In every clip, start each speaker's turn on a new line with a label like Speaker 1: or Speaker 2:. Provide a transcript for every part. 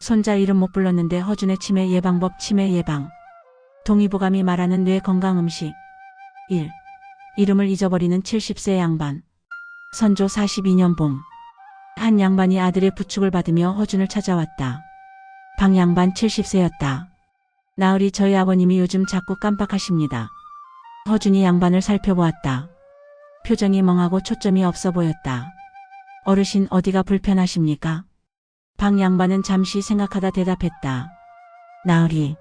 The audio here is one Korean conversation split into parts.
Speaker 1: 손자 이름 못 불렀는데 허준의 치매 예방법 치매 예방. 동의보감이 말하는 뇌 건강 음식. 1. 이름을 잊어버리는 70세 양반. 선조 42년 봄. 한 양반이 아들의 부축을 받으며 허준을 찾아왔다. 방 양반 70세였다. 나으리 저희 아버님이 요즘 자꾸 깜빡하십니다. 허준이 양반을 살펴보았다. 표정이 멍하고 초점이 없어 보였다. 어르신 어디가 불편하십니까? 방 양반은 잠시 생각하다 대답했다. 나으리,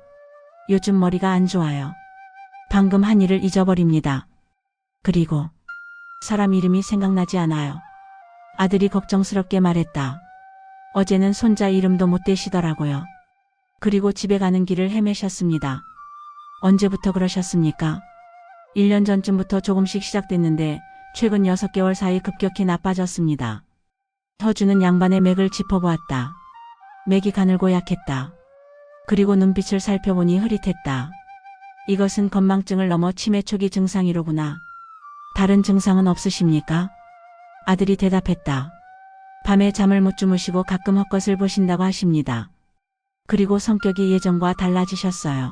Speaker 1: 요즘 머리가 안 좋아요. 방금 한 일을 잊어버립니다. 그리고 사람 이름이 생각나지 않아요. 아들이 걱정스럽게 말했다. 어제는 손자 이름도 못 대시더라고요. 그리고 집에 가는 길을 헤매셨습니다. 언제부터 그러셨습니까? 1년 전쯤부터 조금씩 시작됐는데 최근 6개월 사이 급격히 나빠졌습니다. 허준은 양반의 맥을 짚어보았다. 맥이 가늘고 약했다. 그리고 눈빛을 살펴보니 흐릿했다. 이것은 건망증을 넘어 치매 초기 증상이로구나. 다른 증상은 없으십니까? 아들이 대답했다. 밤에 잠을 못 주무시고 가끔 헛것을 보신다고 하십니다. 그리고 성격이 예전과 달라지셨어요.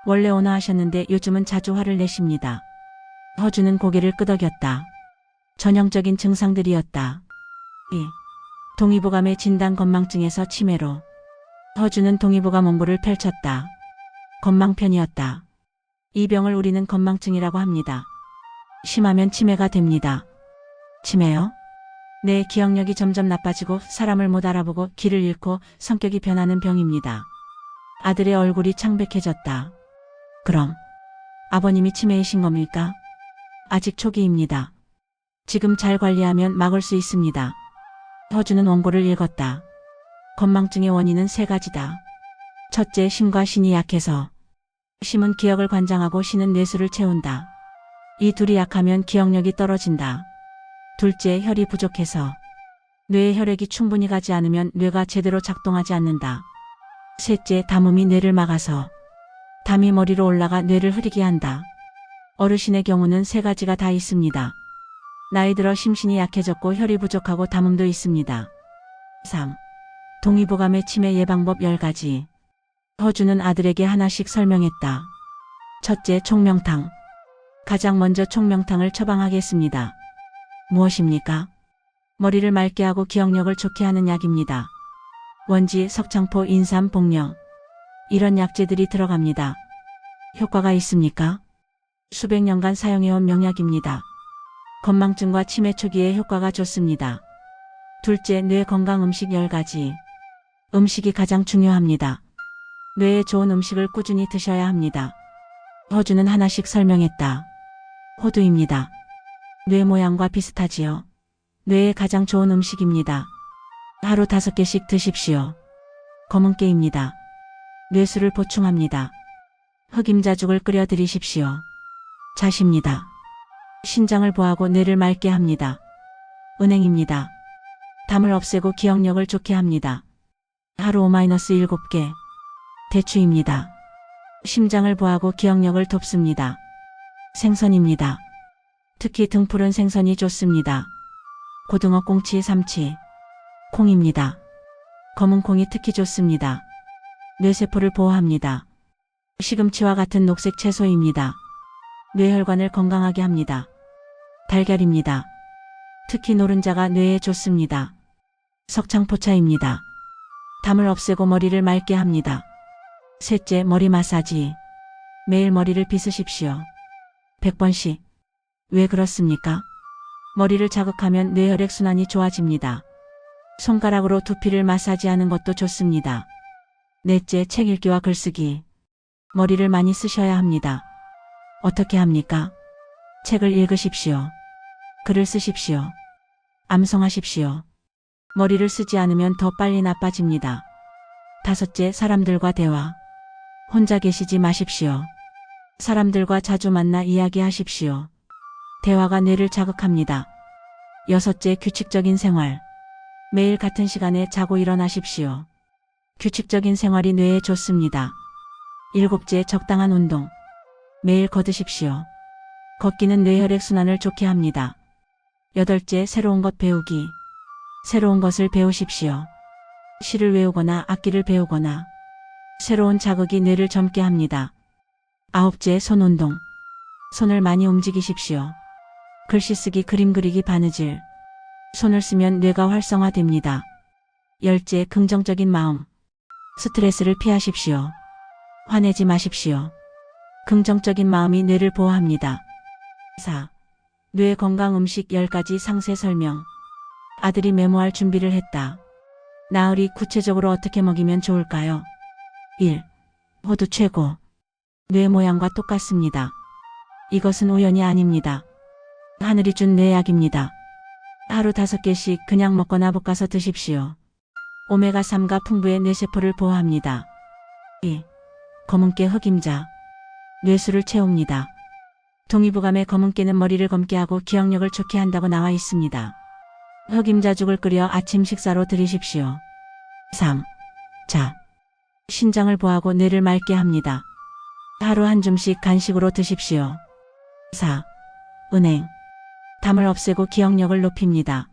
Speaker 1: 원래 온화하셨는데 요즘은 자주 화를 내십니다. 허준은 고개를 끄덕였다. 전형적인 증상들이었다. 2. 동의보감의 진단 건망증에서 치매로. 허준은 동의보감 원고를 펼쳤다. 건망편이었다. 이 병을 우리는 건망증이라고 합니다. 심하면 치매가 됩니다. 치매요? 내 기억력이 점점 나빠지고 사람을 못 알아보고 길을 잃고 성격이 변하는 병입니다. 아들의 얼굴이 창백해졌다. 그럼 아버님이 치매이신 겁니까? 아직 초기입니다. 지금 잘 관리하면 막을 수 있습니다. 허준은 원고를 읽었다. 건망증의 원인은 3가지다. 첫째, 심과 신이 약해서. 심은 기억을 관장하고 신은 뇌수를 채운다. 이 둘이 약하면 기억력이 떨어진다. 둘째, 혈이 부족해서. 뇌에 혈액이 충분히 가지 않으면 뇌가 제대로 작동하지 않는다. 셋째, 담음이 뇌를 막아서. 담이 머리로 올라가 뇌를 흐리게 한다. 어르신의 경우는 3가지가 다 있습니다. 나이 들어 심신이 약해졌고 혈이 부족하고 담음도 있습니다. 3. 동의보감의 치매 예방법 10가지. 허준은 아들에게 하나씩 설명했다. 첫째, 총명탕. 가장 먼저 총명탕을 처방하겠습니다. 무엇입니까? 머리를 맑게 하고 기억력을 좋게 하는 약입니다. 원지, 석창포, 인삼, 복령. 이런 약재들이 들어갑니다. 효과가 있습니까? 수백 년간 사용해온 명약입니다. 건망증과 치매 초기에 효과가 좋습니다. 둘째, 뇌 건강 음식 10가지. 음식이 가장 중요합니다. 뇌에 좋은 음식을 꾸준히 드셔야 합니다. 허준은 하나씩 설명했다. 호두입니다. 뇌 모양과 비슷하지요. 뇌에 가장 좋은 음식입니다. 하루 5개씩 드십시오. 검은깨입니다. 뇌수를 보충합니다. 흑임자죽을 끓여 드리십시오. 잣입니다. 신장을 보하고 뇌를 맑게 합니다. 은행입니다. 담을 없애고 기억력을 좋게 합니다. 하루 5-7개. 대추입니다. 심장을 보하고 기억력을 돕습니다. 생선입니다. 특히 등푸른 생선이 좋습니다. 고등어, 꽁치, 삼치. 콩입니다. 검은 콩이 특히 좋습니다. 뇌세포를 보호합니다. 시금치와 같은 녹색 채소입니다. 뇌혈관을 건강하게 합니다. 달걀입니다. 특히 노른자가 뇌에 좋습니다. 석창포차입니다. 담을 없애고 머리를 맑게 합니다. 셋째, 머리 마사지. 매일 머리를 빗으십시오. 100번씩. 왜 그렇습니까? 머리를 자극하면 뇌혈액 순환이 좋아집니다. 손가락으로 두피를 마사지하는 것도 좋습니다. 넷째, 책 읽기와 글쓰기. 머리를 많이 쓰셔야 합니다. 어떻게 합니까? 책을 읽으십시오. 글을 쓰십시오. 암송하십시오. 머리를 쓰지 않으면 더 빨리 나빠집니다. 다섯째, 사람들과 대화. 혼자 계시지 마십시오. 사람들과 자주 만나 이야기하십시오. 대화가 뇌를 자극합니다. 여섯째, 규칙적인 생활. 매일 같은 시간에 자고 일어나십시오. 규칙적인 생활이 뇌에 좋습니다. 일곱째, 적당한 운동. 매일 걷으십시오. 걷기는 뇌혈액 순환을 좋게 합니다. 여덟째, 새로운 것 배우기. 새로운 것을 배우십시오. 시를 외우거나 악기를 배우거나 새로운 자극이 뇌를 젊게 합니다. 9째, 손 운동. 손을 많이 움직이십시오. 글씨 쓰기, 그림 그리기, 바느질. 손을 쓰면 뇌가 활성화됩니다. 10째, 긍정적인 마음. 스트레스를 피하십시오. 화내지 마십시오. 긍정적인 마음이 뇌를 보호합니다. 4. 뇌 건강 음식 10가지 상세 설명. 아들이 메모할 준비를 했다. 나으리, 구체적으로 어떻게 먹이면 좋을까요? 1. 호두 최고. 뇌 모양과 똑같습니다. 이것은 우연이 아닙니다. 하늘이 준 뇌약입니다. 하루 5개씩 그냥 먹거나 볶아서 드십시오. 오메가3가 풍부해 뇌세포를 보호합니다. 2. 검은깨 흑임자. 뇌수를 채웁니다. 동의보감에 검은깨는 머리를 검게 하고 기억력을 좋게 한다고 나와 있습니다. 흑임자죽을 끓여 아침 식사로 드리십시오. 3. 자. 신장을 보호하고 뇌를 맑게 합니다. 하루 한 줌씩 간식으로 드십시오. 4. 은행. 담을 없애고 기억력을 높입니다.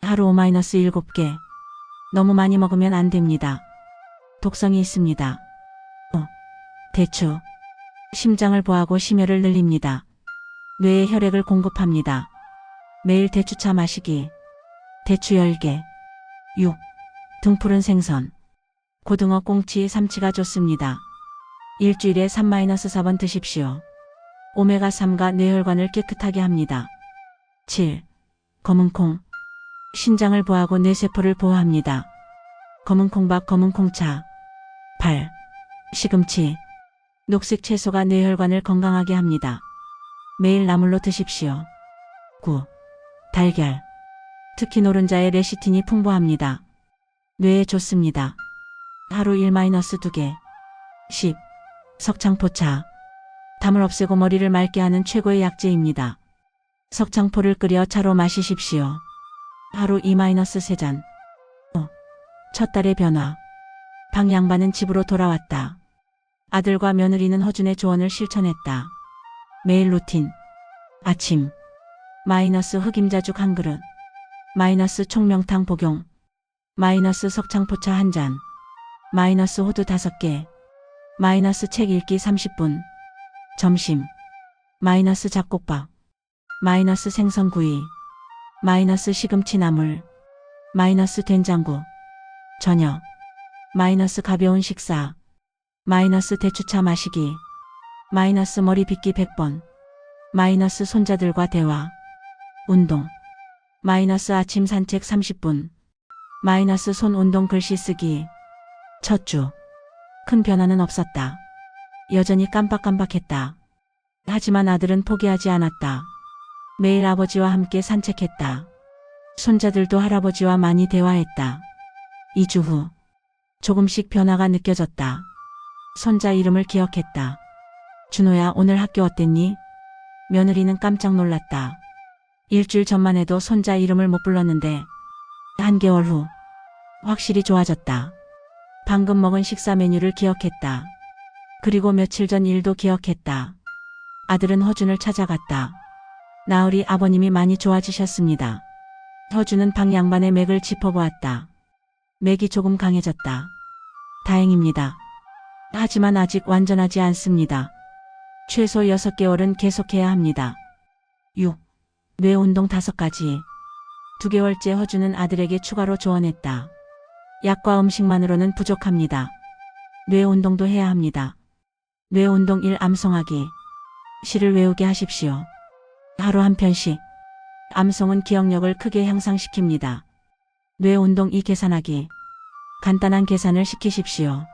Speaker 1: 하루 5-7개. 너무 많이 먹으면 안 됩니다. 독성이 있습니다. 5. 대추. 심장을 보호하고 심혈을 늘립니다. 뇌에 혈액을 공급합니다. 매일 대추차 마시기. 대추 10개. 6. 등푸른 생선. 고등어, 꽁치, 삼치가 좋습니다. 일주일에 3-4번 드십시오. 오메가3가 뇌혈관을 깨끗하게 합니다. 7. 검은콩. 신장을 보호하고 뇌세포를 보호합니다. 검은콩밥, 검은콩차. 8. 시금치. 녹색 채소가 뇌혈관을 건강하게 합니다. 매일 나물로 드십시오. 9. 달걀. 특히 노른자에 레시틴이 풍부합니다. 뇌에 좋습니다. 하루 1-2개. 10. 석창포차. 담을 없애고 머리를 맑게 하는 최고의 약재입니다. 석창포를 끓여 차로 마시십시오. 하루 2-3잔. 5. 첫 달의 변화. 방 양반은 집으로 돌아왔다. 아들과 며느리는 허준의 조언을 실천했다. 매일 루틴. 아침. 흑임자죽 1그릇. 총명탕 복용. 석창포차 1잔. 호두 5개. 책 읽기 30분. 점심. 잡곡밥. 생선구이. 시금치 나물. 된장국. 저녁. 가벼운 식사. 대추차 마시기. 머리 빗기 100번. 손자들과 대화. 운동. 아침 산책 30분. 손 운동, 글씨 쓰기. 첫 주. 큰 변화는 없었다. 여전히 깜빡깜빡했다. 하지만 아들은 포기하지 않았다. 매일 아버지와 함께 산책했다. 손자들도 할아버지와 많이 대화했다. 2주 후. 조금씩 변화가 느껴졌다. 손자 이름을 기억했다. 준호야, 오늘 학교 어땠니? 며느리는 깜짝 놀랐다. 일주일 전만 해도 손자 이름을 못 불렀는데 1개월 후. 확실히 좋아졌다. 방금 먹은 식사 메뉴를 기억했다. 그리고 며칠 전 일도 기억했다. 아들은 허준을 찾아갔다. 나으리, 아버님이 많이 좋아지셨습니다. 허준은 방 양반의 맥을 짚어보았다. 맥이 조금 강해졌다. 다행입니다. 하지만 아직 완전하지 않습니다. 최소 6개월은 계속해야 합니다. 6. 뇌 운동 5가지. 2개월째 허준은 아들에게 추가로 조언했다. 약과 음식만으로는 부족합니다. 뇌 운동도 해야 합니다. 뇌 운동 1. 암송하기. 시를 외우게 하십시오. 하루 한 편씩. 암송은 기억력을 크게 향상시킵니다. 뇌 운동 2. 계산하기. 간단한 계산을 시키십시오.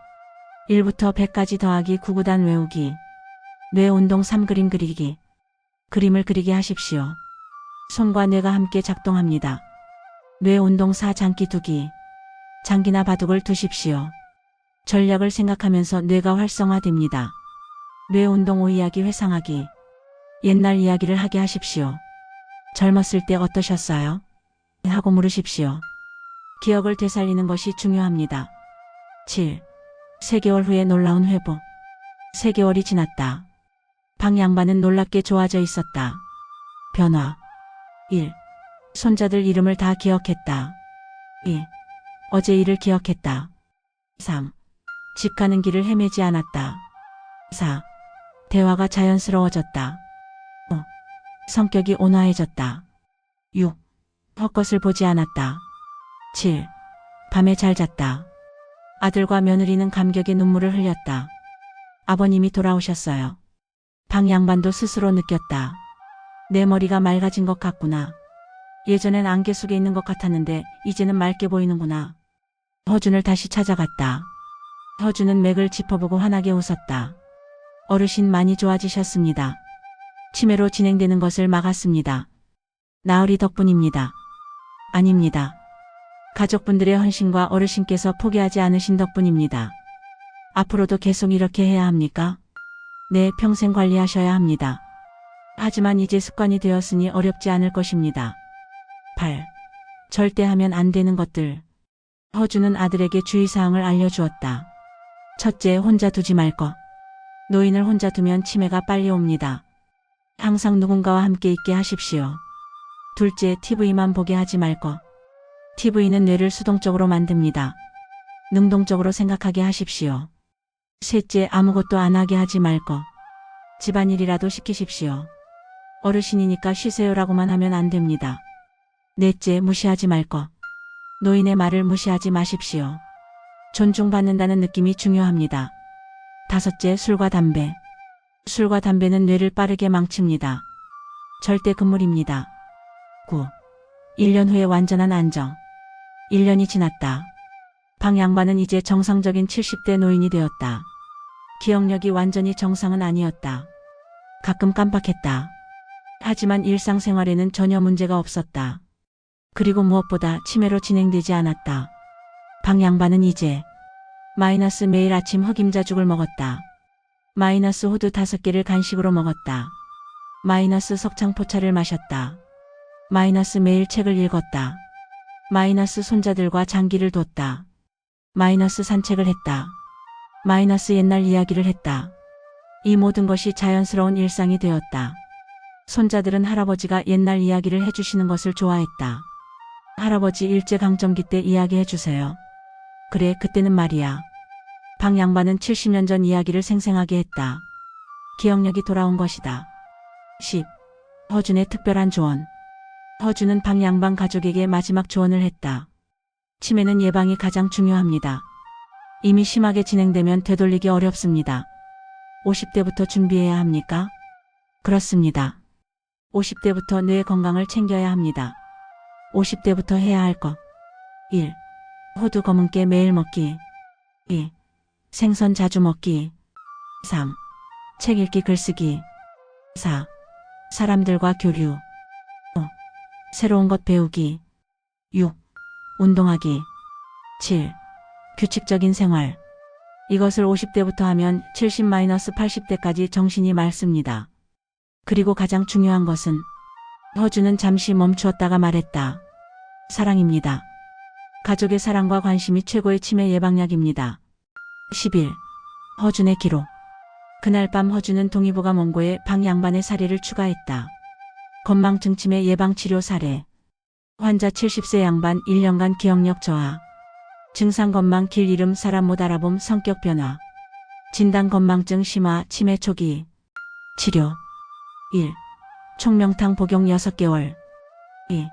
Speaker 1: 1부터 100까지 더하기 9구단 외우기. 뇌 운동 3. 그림 그리기. 그림을 그리게 하십시오. 손과 뇌가 함께 작동합니다. 뇌 운동 4. 장기 두기. 장기나 바둑을 두십시오. 전략을 생각하면서 뇌가 활성화됩니다. 뇌 운동 5. 이야기 회상하기. 옛날 이야기를 하게 하십시오. 젊었을 때 어떠셨어요? 하고 물으십시오. 기억을 되살리는 것이 중요합니다. 7. 3개월 후에 놀라운 회복. 3개월이 지났다. 방 양반은 놀랍게 좋아져 있었다. 변화. 1. 손자들 이름을 다 기억했다. 2. 어제 일을 기억했다. 3. 집 가는 길을 헤매지 않았다. 4. 대화가 자연스러워졌다. 5. 성격이 온화해졌다. 6. 헛것을 보지 않았다. 7. 밤에 잘 잤다. 아들과 며느리는 감격의 눈물을 흘렸다. 아버님이 돌아오셨어요. 방 양반도 스스로 느꼈다. 내 머리가 맑아진 것 같구나. 예전엔 안개 속에 있는 것 같았는데 이제는 맑게 보이는구나. 허준을 다시 찾아갔다. 허준은 맥을 짚어보고 환하게 웃었다. 어르신 많이 좋아지셨습니다. 치매로 진행되는 것을 막았습니다. 나으리 덕분입니다. 아닙니다. 가족분들의 헌신과 어르신께서 포기하지 않으신 덕분입니다. 앞으로도 계속 이렇게 해야 합니까? 네, 평생 관리하셔야 합니다. 하지만 이제 습관이 되었으니 어렵지 않을 것입니다. 8. 절대 하면 안 되는 것들. 허준은 아들에게 주의사항을 알려주었다. 첫째, 혼자 두지 말 것. 노인을 혼자 두면 치매가 빨리 옵니다. 항상 누군가와 함께 있게 하십시오. 둘째, TV만 보게 하지 말 것. TV는 뇌를 수동적으로 만듭니다. 능동적으로 생각하게 하십시오. 셋째, 아무것도 안 하게 하지 말 것. 집안일이라도 시키십시오. 어르신이니까 쉬세요라고만 하면 안 됩니다. 넷째, 무시하지 말 것. 노인의 말을 무시하지 마십시오. 존중받는다는 느낌이 중요합니다. 다섯째, 술과 담배. 술과 담배는 뇌를 빠르게 망칩니다. 절대 금물입니다. 9. 1년 후에 완전한 안정. 1년이 지났다. 방 양반은 이제 정상적인 70대 노인이 되었다. 기억력이 완전히 정상은 아니었다. 가끔 깜빡했다. 하지만 일상생활에는 전혀 문제가 없었다. 그리고 무엇보다 치매로 진행되지 않았다. 방 양반은 이제 마이너스 매일 아침 흑임자죽을 먹었다. 마이너스 호두 5개를 간식으로 먹었다. 마이너스 석창포차를 마셨다. 마이너스 매일 책을 읽었다. 마이너스 손자들과 장기를 뒀다. 마이너스 산책을 했다. 마이너스 옛날 이야기를 했다. 이 모든 것이 자연스러운 일상이 되었다. 손자들은 할아버지가 옛날 이야기를 해주시는 것을 좋아했다. 할아버지 일제강점기 때 이야기해 주세요. 그래, 그때는 말이야. 방 양반은 70년 전 이야기를 생생하게 했다. 기억력이 돌아온 것이다. 10. 허준의 특별한 조언. 허준은 방 양반 가족에게 마지막 조언을 했다. 치매는 예방이 가장 중요합니다. 이미 심하게 진행되면 되돌리기 어렵습니다. 50대부터 준비해야 합니까? 그렇습니다. 50대부터 뇌 건강을 챙겨야 합니다. 50대부터 해야 할 것. 1. 호두 검은깨 매일 먹기. 2. 생선 자주 먹기. 3. 책 읽기 글쓰기. 4. 사람들과 교류. 5. 새로운 것 배우기. 6. 운동하기. 7. 규칙적인 생활. 이것을 50대부터 하면 70-80대까지 정신이 맑습니다. 그리고 가장 중요한 것은 허준은 잠시 멈추었다가 말했다. 사랑입니다. 가족의 사랑과 관심이 최고의 치매 예방약입니다. 11. 허준의 기록. 그날 밤 허준은 동의보감 원고에 방 양반의 사례를 추가했다. 건망증 치매 예방치료 사례. 환자 70세 양반 1년간 기억력 저하. 증상 건망 길 잃음 사람 못 알아봄 성격 변화. 진단 건망증 심화 치매 초기. 치료. 1. 총명탕 복용 6개월. 2.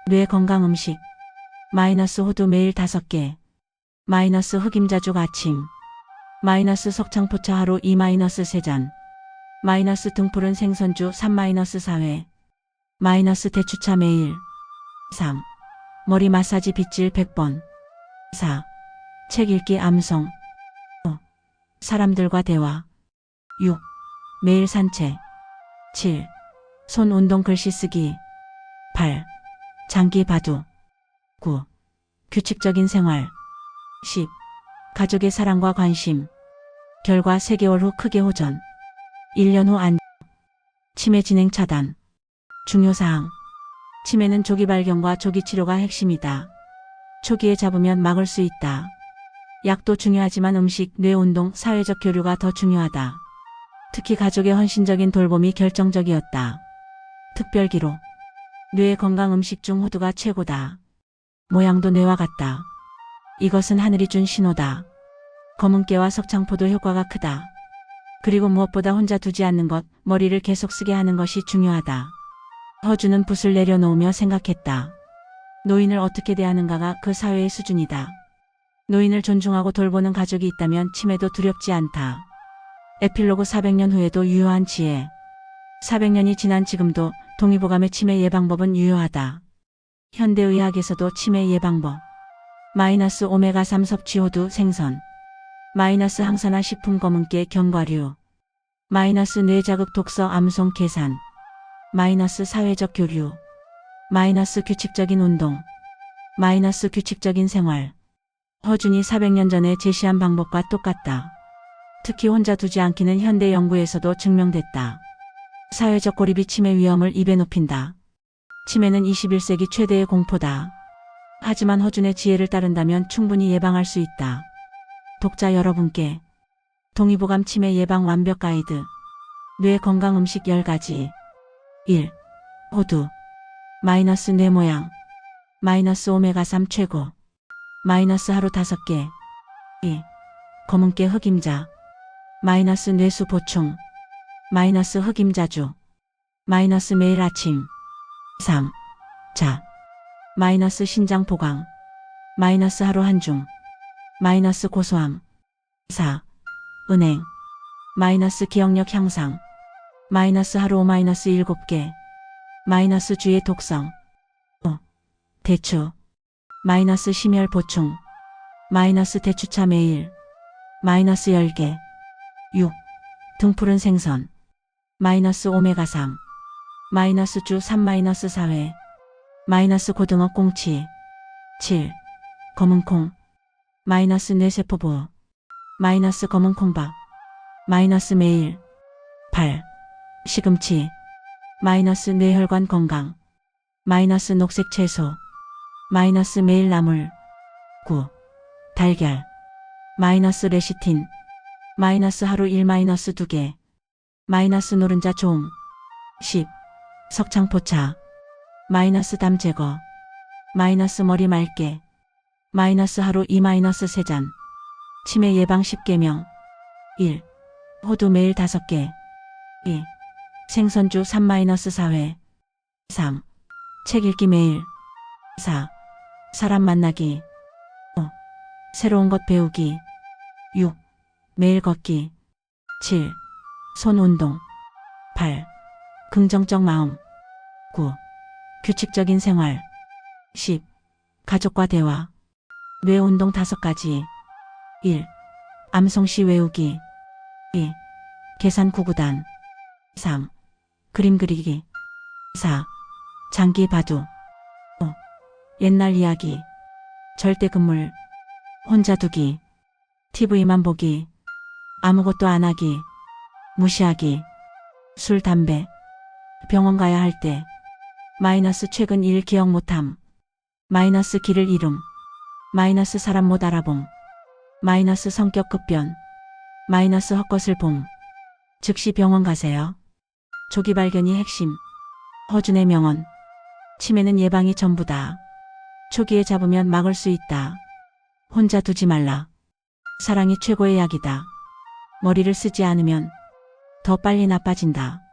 Speaker 1: 뇌 건강 음식. 마이너스 호두 매일 5개. 마이너스 흑임자죽 아침. 마이너스 석창포차 하루 2-3잔. 마이너스 등푸른 생선주 3-4회. 마이너스 대추차 매일. 3. 머리 마사지 빗질 100번. 4. 책 읽기 암송. 5. 사람들과 대화. 6. 매일 산책. 7. 손 운동 글씨 쓰기. 8. 장기 바둑. 9. 규칙적인 생활. 10. 가족의 사랑과 관심. 결과 3개월 후 크게 호전. 1년 후 안정. 치매 진행 차단. 중요사항. 치매는 조기 발견과 조기 치료가 핵심이다. 초기에 잡으면 막을 수 있다. 약도 중요하지만 음식, 뇌 운동, 사회적 교류가 더 중요하다. 특히 가족의 헌신적인 돌봄이 결정적이었다. 특별기록. 뇌 건강 음식 중 호두가 최고다. 모양도 뇌와 같다. 이것은 하늘이 준 신호다. 검은깨와 석창포도 효과가 크다. 그리고 무엇보다 혼자 두지 않는 것, 머리를 계속 쓰게 하는 것이 중요하다. 허주는 붓을 내려놓으며 생각했다. 노인을 어떻게 대하는가가 그 사회의 수준이다. 노인을 존중하고 돌보는 가족이 있다면 치매도 두렵지 않다. 에필로그 400년 후에도 유효한 지혜. 400년이 지난 지금도 동의보감의 치매 예방법은 유효하다. 현대의학에서도 치매 예방법. 마이너스 오메가3 섭취 호두 생선. 마이너스 항산화 식품 검은깨 견과류. 마이너스 뇌자극 독서 암송 계산. 마이너스 사회적 교류. 마이너스 규칙적인 운동. 마이너스 규칙적인 생활. 허준이 400년 전에 제시한 방법과 똑같다. 특히 혼자 두지 않기는 현대 연구에서도 증명됐다. 사회적 고립이 치매 위험을 2배 높인다. 치매는 21세기 최대의 공포다. 하지만 허준의 지혜를 따른다면 충분히 예방할 수 있다. 독자 여러분께 동의보감 치매 예방 완벽 가이드. 뇌 건강 음식 10가지. 1. 호두. 마이너스 뇌 모양. 마이너스 오메가3 최고. 마이너스 하루 5개. 2. 검은깨 흑임자. 마이너스 뇌수 보충. 마이너스 흑임자주. 마이너스 매일 아침. 3. 자. 마이너스 신장 보강. 마이너스 하루 한중. 마이너스 고소함. 4. 은행. 마이너스 기억력 향상. 마이너스 하루 5-7개. 마이너스 주의 독성. 5. 대추. 마이너스 심혈 보충. 마이너스 대추차 매일. 마이너스 10개. 6. 등푸른 생선. 마이너스 오메가3. 마이너스 주 3-4회. 마이너스 고등어 꽁치. 7. 검은콩. 마이너스 뇌세포 보호. 마이너스 검은콩밥. 마이너스 매일. 8. 시금치. 마이너스 뇌혈관 건강. 마이너스 녹색 채소. 마이너스 매일 나물. 9. 달걀. 마이너스 레시틴. 마이너스 하루 1-2개. 마이너스 노른자 종. 10. 석창포차. 마이너스 담 제거. 마이너스 머리 맑게. 마이너스 하루 2-3잔. 치매 예방 10계명. 1. 호두 매일 5개. 2. 생선주 3-4회. 3. 책 읽기 매일. 4. 사람 만나기. 5. 새로운 것 배우기. 6. 매일 걷기. 7. 손 운동. 8. 긍정적 마음. 9. 규칙적인 생활. 10. 가족과 대화. 뇌 운동 5가지. 1. 암송시 외우기. 2. 계산 구구단. 3. 그림 그리기. 4. 장기 바둑. 5. 옛날 이야기. 절대 금물. 혼자 두기. TV만 보기. 아무것도 안 하기. 무시하기. 술, 담배. 병원 가야 할 때. 마이너스 최근 일 기억 못함. 마이너스 길을 잃음. 마이너스 사람 못 알아봄. 마이너스 성격 급변. 마이너스 헛것을 봄. 즉시 병원 가세요. 조기 발견이 핵심. 허준의 명언. 치매는 예방이 전부다. 초기에 잡으면 막을 수 있다. 혼자 두지 말라. 사랑이 최고의 약이다. 머리를 쓰지 않으면 더 빨리 나빠진다.